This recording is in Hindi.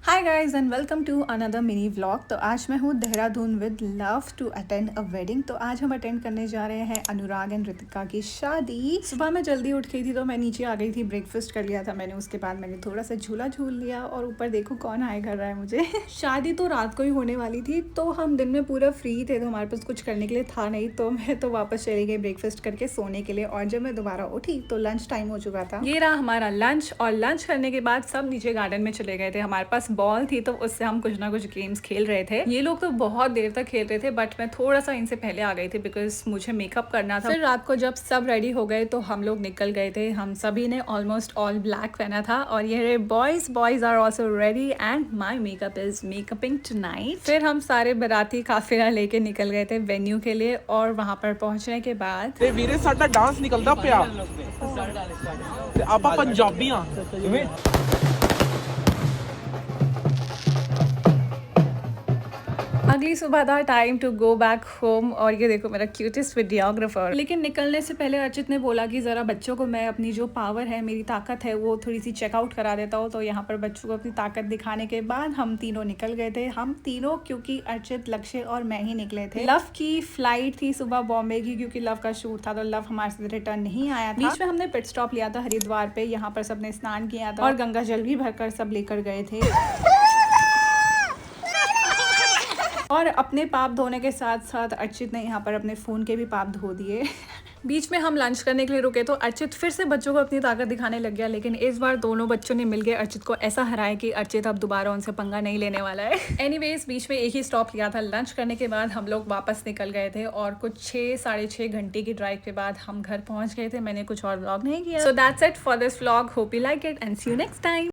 Hi guys and welcome to another mini vlog. तो आज मैं हूँ Dehradun with love to attend a wedding. तो आज हम अटेंड करने जा रहे हैं अनुराग एंड रितिका की शादी। सुबह मैं जल्दी उठ गई थी तो मैं नीचे आ गई थी, ब्रेकफास्ट कर लिया था मैंने। उसके बाद मैंने थोड़ा सा झूला झूल लिया और ऊपर देखो कौन आए कर रहा है मुझे। शादी तो रात को ही होने वाली थी तो हम दिन में पूरा फ्री थे, तो हमारे पास कुछ करने के लिए था नहीं। तो मैं तो वापस चली गई ब्रेकफास्ट करके सोने के लिए। और जब मैं दोबारा उठी तो लंच टाइम हो चुका था। ये रहा हमारा लंच, और लंच करने के बाद सब नीचे गार्डन में चले गए थे। हमारे पास बॉल थी तो उससे हम कुछ ना कुछ गेम्स खेल रहे थे। ये लोग तो बहुत देर तक खेल रहे थे बट मैं थोड़ा सा इनसे पहले आ गई थी बिकॉज मुझे मेकअप करना था। फिर रात को जब सब रेडी हो गए तो हम लोग निकल गए थे। हम सभी ने ऑलमोस्ट ऑल ब्लैक पहना था। और ये boys are also ready and my makeup is makeuping tonight. फिर हम सारे बाराती काफिला लेके निकल गए थे वेन्यू के लिए। और वहां पर पहुंचने के बाद ਤੇ ਵੀਰੇ ਸਾਡਾ ਡਾਂਸ ਨਿਕਲਦਾ ਪਿਆ ਤੇ ਆਪਾਂ ਪੰਜਾਬੀ ਆ। अगली सुबह था, time to go back home. और ये देखो मेरा क्यूटेस्ट वीडियोग्राफर। लेकिन निकलने से पहले अर्चित ने बोला कि ज़रा बच्चों को मैं अपनी जो पावर है, मेरी ताकत है, वो थोड़ी सी चेकआउट करा देता हूँ। तो यहाँ पर बच्चों को अपनी ताकत दिखाने के बाद हम तीनों निकल गए थे। हम तीनों, क्योंकि अर्चित, लक्ष्य और मैं ही निकले थे। लव की फ्लाइट थी सुबह बॉम्बे की, क्योंकि लव का शूट था तो लव हमारे साथ रिटर्न नहीं आया था। बीच में हमने पिट स्टॉप लिया था हरिद्वार पे। यहाँ पर सबने स्नान किया था और गंगा जल भी भरकर सब लेकर गए थे। और अपने पाप धोने के साथ साथ अर्चित ने यहाँ पर अपने फ़ोन के भी पाप धो दिए। बीच में हम लंच करने के लिए रुके तो अर्चित फिर से बच्चों को अपनी ताकत दिखाने लग गया। लेकिन इस बार दोनों बच्चों ने मिलकर अर्चित को ऐसा हराया कि अर्चित अब दोबारा उनसे पंगा नहीं लेने वाला है। एनीवेज, बीच में एक ही स्टॉप लिया था। लंच करने के बाद हम लोग वापस निकल गए थे और कुछ 6-6.5 घंटे की ड्राइव के बाद हम घर पहुंच गए थे। मैंने कुछ और व्लॉग नहीं किया। So that's it for this vlog. Hope you like it and see you next time.